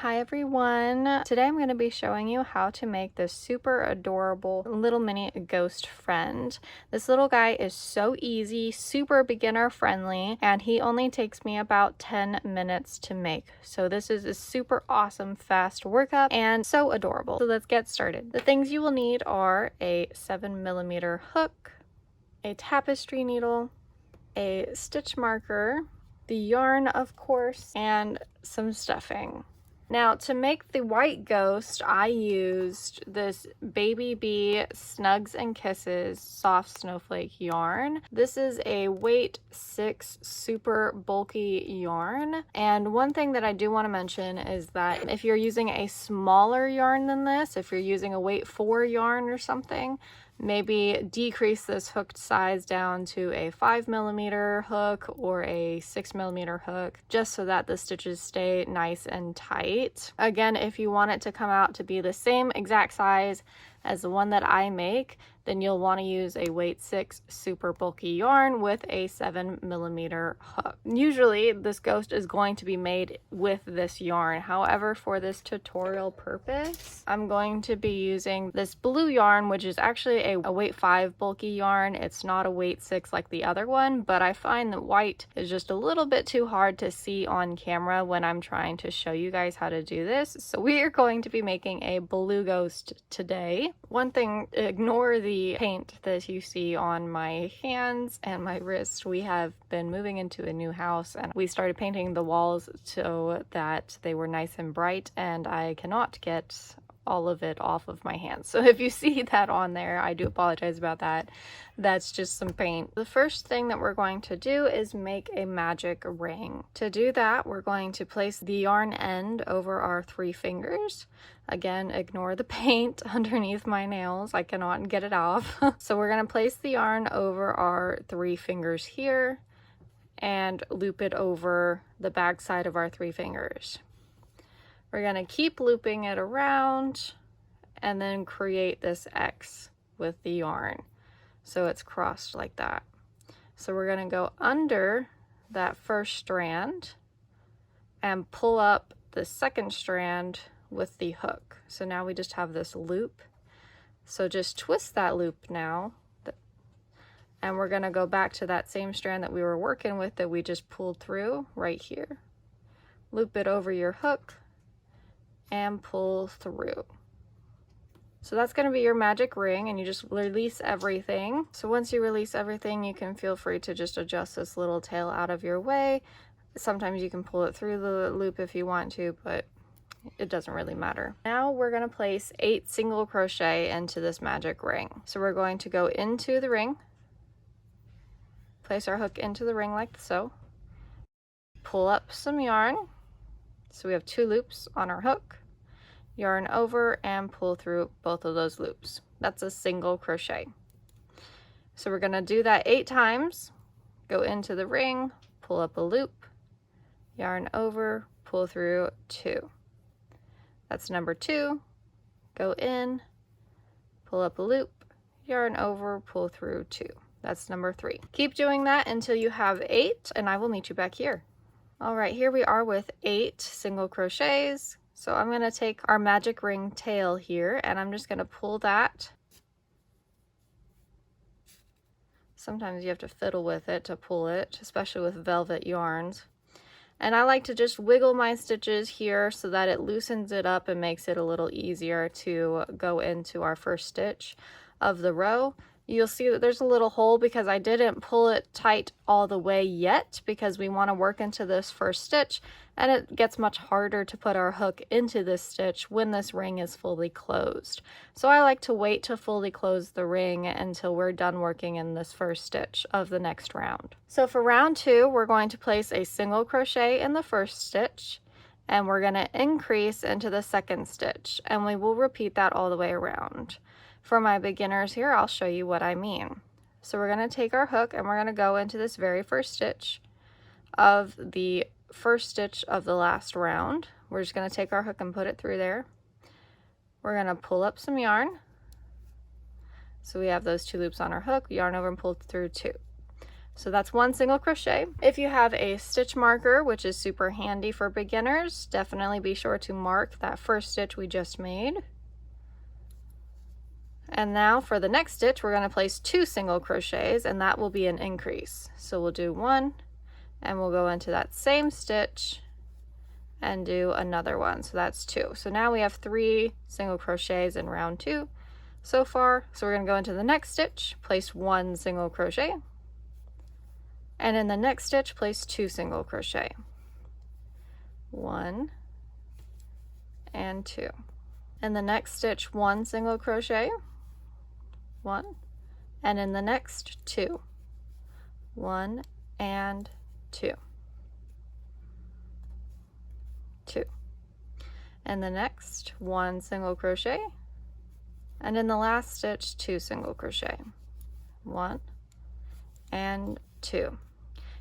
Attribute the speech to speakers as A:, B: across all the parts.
A: Hi everyone! Today I'm going to be showing you how to make this super adorable little mini ghost friend. This little guy is so easy, super beginner friendly, and he only takes me about 10 minutes to make. So this is a super awesome fast workup and so adorable. So let's get started. The things you will need are a 7mm hook, a tapestry needle, a stitch marker, the yarn of course, and some stuffing. Now to make the white ghost, I used this Baby Bee Snugs and Kisses soft snowflake yarn. This is a weight 6 super bulky yarn. And one thing that I do want to mention is that if you're using a smaller yarn than this, if you're using a weight 4 yarn or something, maybe decrease this hooked size down to a 5mm hook or a 6mm hook, just so that the stitches stay nice and tight. Again, if you want it to come out to be the same exact size as the one that I make, then you'll want to use a weight 6 super bulky yarn with a 7mm hook. Usually this ghost is going to be made with this yarn. However, for this tutorial purpose, I'm going to be using this blue yarn, which is actually a weight 5 bulky yarn. It's not a weight 6 like the other one, but I find that white is just a little bit too hard to see on camera when I'm trying to show you guys how to do this. So we are going to be making a blue ghost today. One thing, ignore the paint that you see on my hands and my wrist. We have been moving into a new house and we started painting the walls so that they were nice and bright, and I cannot get all of it off of my hands. So if you see that on there, I do apologize about that. That's just some paint. The first thing that we're going to do is make a magic ring. To do that, we're going to place the yarn end over our 3 fingers. Again, ignore the paint underneath my nails. I cannot get it off. So we're going to place the yarn over our 3 fingers here and loop it over the back side of our 3 fingers. We're going to keep looping it around and then create this X with the yarn. So it's crossed like that. So we're going to go under that first strand and pull up the second strand with the hook. So now we just have this loop. So just twist that loop now. And we're going to go back to that same strand that we were working with that we just pulled through right here. Loop it over your hook and pull through. So that's going to be your magic ring, and you just release everything. So once you release everything, you can feel free to just adjust this little tail out of your way. Sometimes you can pull it through the loop if you want to, but it doesn't really matter. Now we're going to place 8 single crochet into this magic ring. So we're going to go into the ring, place our hook into the ring like so, pull up some yarn. So we have 2 loops on our hook, yarn over and pull through both of those loops. That's a single crochet. So we're going to do that 8 times. Go into the ring, pull up a loop, yarn over, pull through 2. That's number 2. Go in, pull up a loop, yarn over, pull through 2. That's number 3. Keep doing that until you have 8, and I will meet you back here. All right, here we are with 8 single crochets. So I'm going to take our magic ring tail here and I'm just going to pull that. Sometimes you have to fiddle with it to pull it, especially with velvet yarns. And I like to just wiggle my stitches here so that it loosens it up and makes it a little easier to go into our first stitch of the row. You'll see that there's a little hole because I didn't pull it tight all the way yet, because we want to work into this first stitch, and it gets much harder to put our hook into this stitch when this ring is fully closed. So I like to wait to fully close the ring until we're done working in this first stitch of the next round. So for round 2, we're going to place a single crochet in the first stitch, and we're going to increase into the second stitch, and we will repeat that all the way around. For my beginners here, I'll show you what I mean. So we're going to take our hook and we're going to go into this very first stitch of the first stitch of the last round. We're just going to take our hook and put it through there. We're going to pull up some yarn. So we have those 2 loops on our hook, yarn over and pull through 2. So that's 1 single crochet. If you have a stitch marker, which is super handy for beginners, definitely be sure to mark that first stitch we just made. And now for the next stitch, we're going to place 2 single crochets, and that will be an increase. So we'll do 1, and we'll go into that same stitch and do another one. So that's 2. So now we have 3 single crochets in round 2 so far. So we're going to go into the next stitch, place 1 single crochet, and in the next stitch place 2 single crochet. 1 and 2. In the next stitch, 1 single crochet, 1, and in the next 2. 1 and 2. 2. And the next, 1 single crochet, and in the last stitch 2 single crochet. 1 and 2.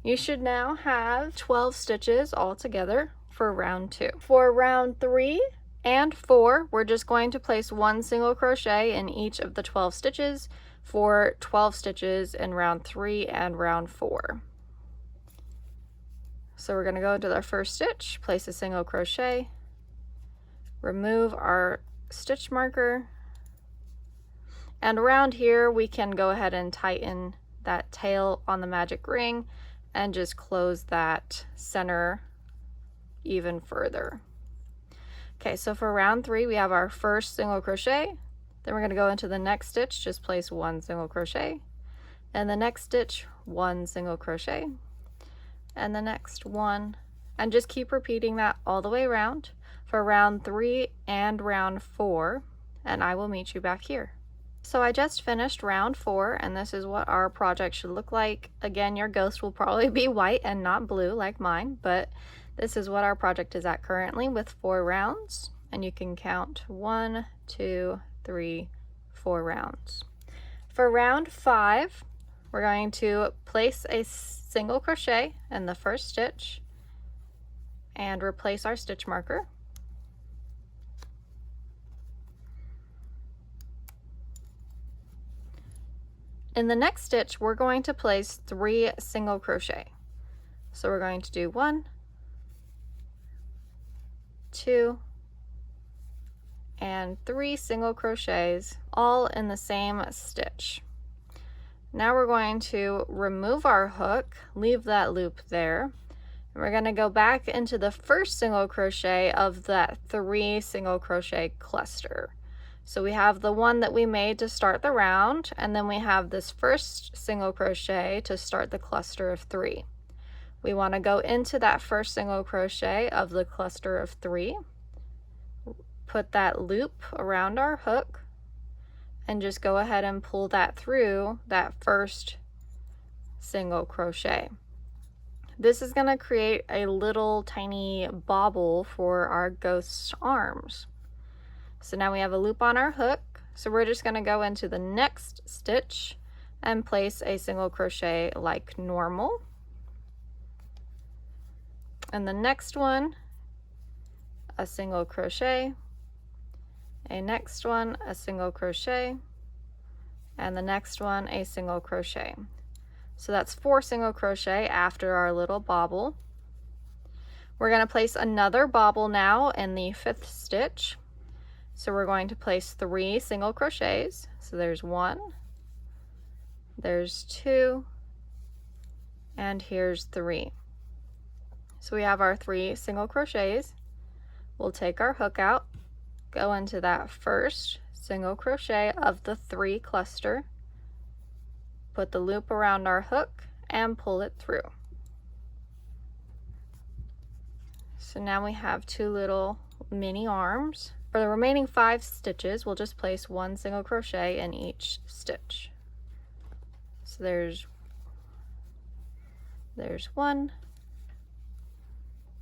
A: You should now have 12 stitches all together for round 2. For round 3 and 4, we're just going to place 1 single crochet in each of the 12 stitches for 12 stitches in round 3 and round 4. So we're going to go into our first stitch, place a single crochet, remove our stitch marker, and around here we can go ahead and tighten that tail on the magic ring and just close that center even further. Okay, so for round 3 we have our first single crochet, then we're going to go into the next stitch, just place 1 single crochet, and the next stitch 1 single crochet, and the next 1, and just keep repeating that all the way around for round 3 and round 4, and I will meet you back here. So I just finished round 4, and this is what our project should look like. Again, your ghost will probably be white and not blue like mine, but this is what our project is at currently with 4 rounds, and you can count 1, 2, 3, 4 rounds. For round 5, we're going to place a single crochet in the first stitch and replace our stitch marker. In the next stitch, we're going to place 3 single crochet. So we're going to do 1, 2, and 3 single crochets, all in the same stitch. Now we're going to remove our hook, leave that loop there, and we're going to go back into the first single crochet of that 3 single crochet cluster. So we have the one that we made to start the round, and then we have this first single crochet to start the cluster of 3. We want to go into that first single crochet of the cluster of 3, put that loop around our hook, and just go ahead and pull that through that first single crochet. This is going to create a little tiny bauble for our ghost's arms. So now we have a loop on our hook, so we're just going to go into the next stitch and place a single crochet like normal. And the next one, a single crochet, a next one, a single crochet, and the next one, a single crochet. So that's 4 single crochet after our little bauble. We're going to place another bauble now in the 5th stitch. So we're going to place 3 single crochets. So there's 1, there's 2, and here's 3. So we have our 3 single crochets. We'll take our hook out, go into that first single crochet of the 3 cluster, put the loop around our hook, and pull it through. So now we have 2 little mini arms. For the remaining 5 stitches, we'll just place 1 single crochet in each stitch. So there's 1,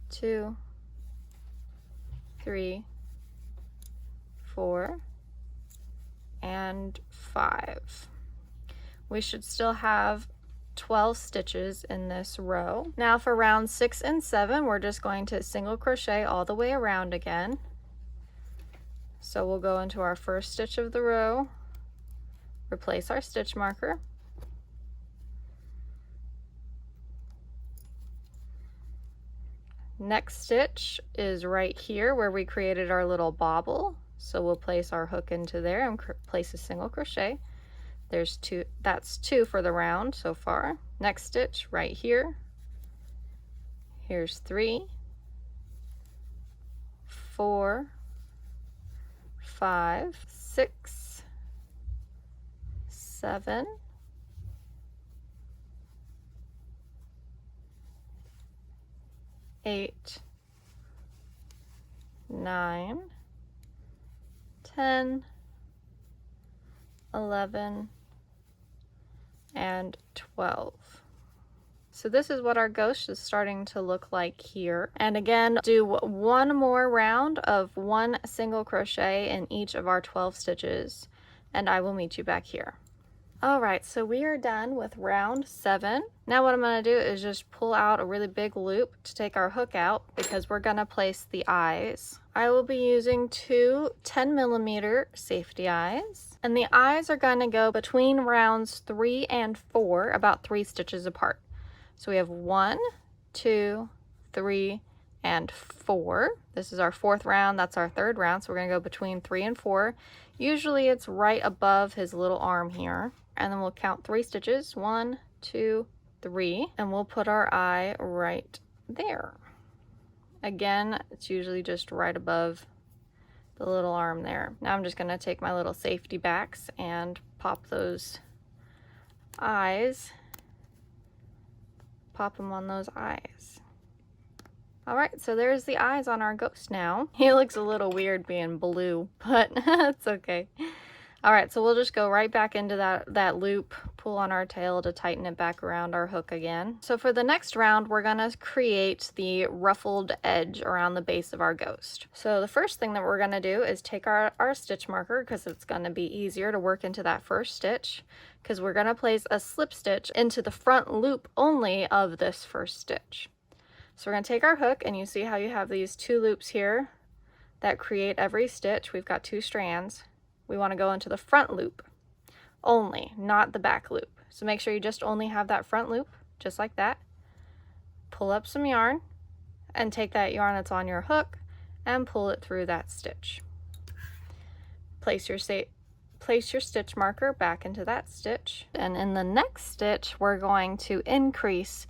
A: 2, 3, 4, and 5. We should still have 12 stitches in this row. Now for round 6 and 7, we're just going to single crochet all the way around again. So we'll go into our first stitch of the row, replace our stitch marker, Next stitch is right here where we created our little bobble. So we'll place our hook into there and place a single crochet. There's two, that's 2 for the round so far. Next stitch right here. Here's 3, 4, 5, 6, 7, 8, 9, 10, 11, and 12. So this is what our ghost is starting to look like here. And again, do one more round of 1 single crochet in each of our 12 stitches, and I will meet you back here. All right, so we are done with round 7. Now what I'm going to do is just pull out a really big loop to take our hook out because we're going to place the eyes. I will be using 2 10mm safety eyes, and the eyes are going to go between rounds 3 and 4, about 3 stitches apart. So we have 1, 2, 3, and 4. This is our 4th round, that's our 3rd round, so we're going to go between 3 and 4. Usually it's right above his little arm here. And then we'll count 3 stitches, 1, 2, 3, and we'll put our eye right there. Again, it's usually just right above the little arm there. Now I'm just going to take my little safety backs and pop those eyes. Pop them on those eyes. Alright, so there's the eyes on our ghost now. He looks a little weird being blue, but it's okay. Alright, so we'll just go right back into that loop, pull on our tail to tighten it back around our hook again. So for the next round, we're going to create the ruffled edge around the base of our ghost. So the first thing that we're going to do is take our stitch marker, because it's going to be easier to work into that first stitch, because we're going to place a slip stitch into the front loop only of this first stitch. So we're going to take our hook, and you see how you have these 2 loops here that create every stitch. We've got 2 strands. We want to go into the front loop only, not the back loop. So make sure you just only have that front loop, just like that. Pull up some yarn and take that yarn that's on your hook and pull it through that stitch. Place your stitch marker back into that stitch, and in the next stitch we're going to increase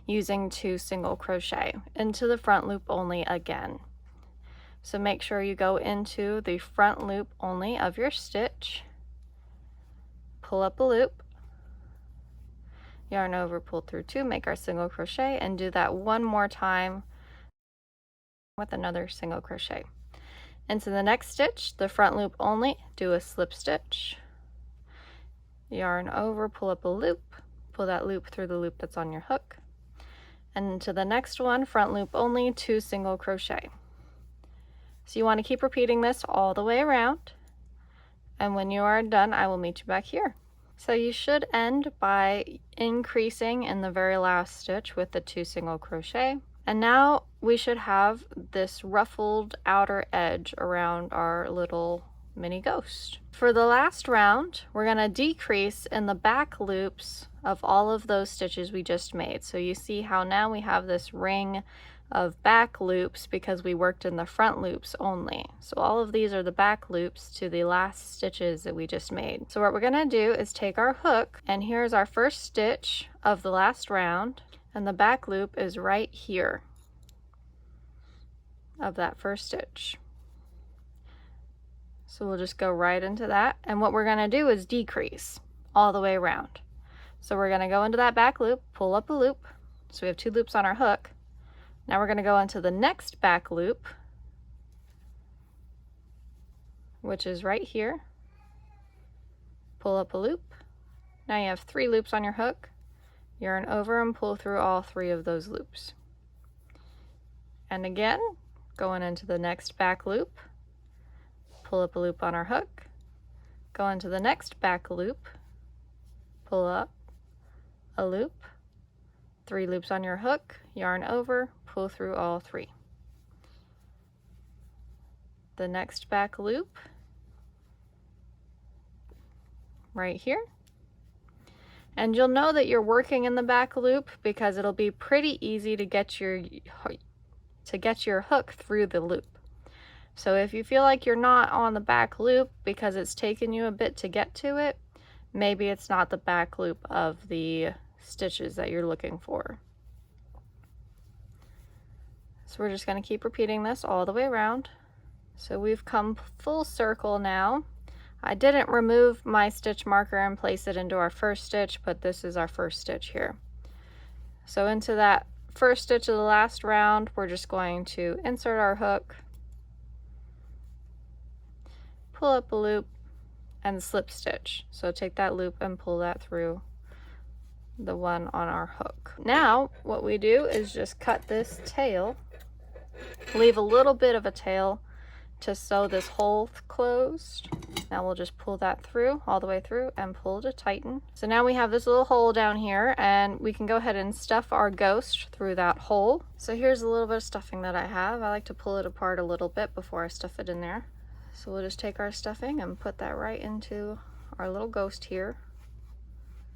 A: using 2 single crochet into the front loop only again. So make sure you go into the front loop only of your stitch, pull up a loop, yarn over, pull through 2, make our single crochet, and do that one more time with another single crochet. Into the next stitch, the front loop only, do a slip stitch, yarn over, pull up a loop, pull that loop through the loop that's on your hook, and into the next one, front loop only, 2 single crochet. So you want to keep repeating this all the way around, and when you are done, I will meet you back here. So you should end by increasing in the very last stitch with the 2 single crochet, and now we should have this ruffled outer edge around our little mini ghost. For the last round, we're going to decrease in the back loops of all of those stitches we just made. So you see how now we have this ring of back loops because we worked in the front loops only. So all of these are the back loops to the last stitches that we just made. So what we're going to do is take our hook, and here's our first stitch of the last round, and the back loop is right here of that first stitch. So we'll just go right into that, and what we're going to do is decrease all the way around. So we're going to go into that back loop, pull up a loop, so we have 2 loops on our hook. Now we're going to go into the next back loop, which is right here. Pull up a loop. Now you have 3 loops on your hook. Yarn over and pull through all 3 of those loops. And again, going into the next back loop, pull up a loop on our hook, go into the next back loop, pull up a loop, 3 loops on your hook, yarn over, pull through all 3. The next back loop right here, and you'll know that you're working in the back loop because it'll be pretty easy to get your to get your hook through the loop. So if you feel like you're not on the back loop because it's taken you a bit to get to it, maybe it's not the back loop of the stitches that you're looking for. So we're just going to keep repeating this all the way around. So we've come full circle now. I didn't remove my stitch marker and place it into our first stitch, but this is our first stitch here. So into that first stitch of the last round, we're just going to insert our hook, pull up a loop, and slip stitch. So take that loop and pull that through the one on our hook. Now what we do is just cut this tail, leave a little bit of a tail to sew this hole closed. Now we'll just pull that through all the way through and pull to tighten. So now we have this little hole down here, and we can go ahead and stuff our ghost through that hole. So here's a little bit of stuffing that I have. I like to pull it apart a little bit before I stuff it in there. So we'll just take our stuffing and put that right into our little ghost here.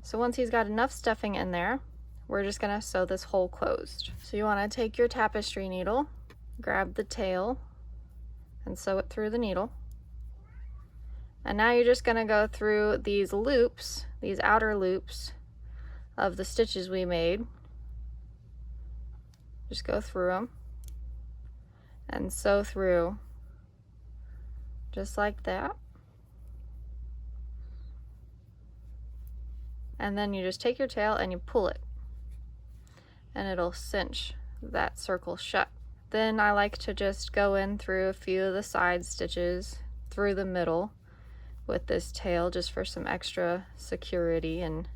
A: So once he's got enough stuffing in there, we're just gonna sew this hole closed. So you wanna take your tapestry needle, grab the tail, and sew it through the needle. And now you're just gonna go through these loops, these outer loops of the stitches we made. Just go through them and sew through just like that. And then you just take your tail and you pull it, and it'll cinch that circle shut. Then I like to just go in through a few of the side stitches through the middle with this tail, just for some extra security and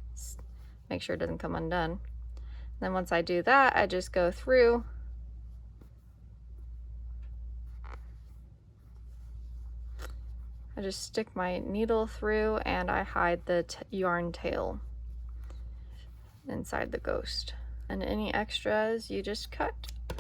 A: make sure it doesn't come undone. Then once I do that, I just go through I just stick my needle through and I hide the yarn tail inside the ghost. And any extras you just cut.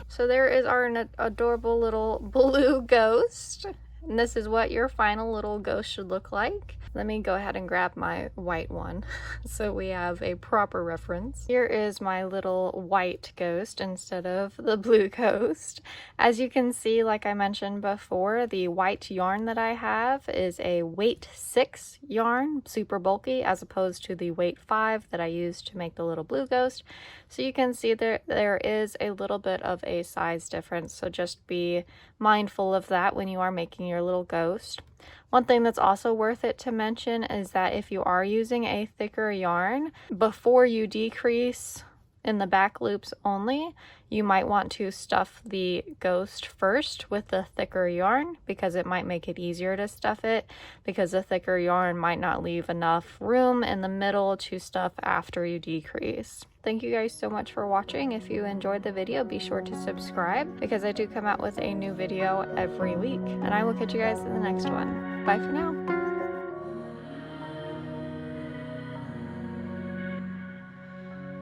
A: So there is our adorable little blue ghost. And this is what your final little ghost should look like. Let me go ahead and grab my white one so we have a proper reference. Here is my little white ghost instead of the blue ghost. As you can see, like I mentioned before, the white yarn that I have is a weight 6 yarn, super bulky, as opposed to the weight 5 that I used to make the little blue ghost. So you can see there is a little bit of a size difference, so just be mindful of that when you are making your little ghost. One thing that's also worth it to mention is that if you are using a thicker yarn, before you decrease in the back loops only, you might want to stuff the ghost first with the thicker yarn, because it might make it easier to stuff it, because the thicker yarn might not leave enough room in the middle to stuff after you decrease. Thank you guys so much for watching. If you enjoyed the video, be sure to subscribe, because I do come out with a new video every week, and I will catch you guys in the next one. Bye for now.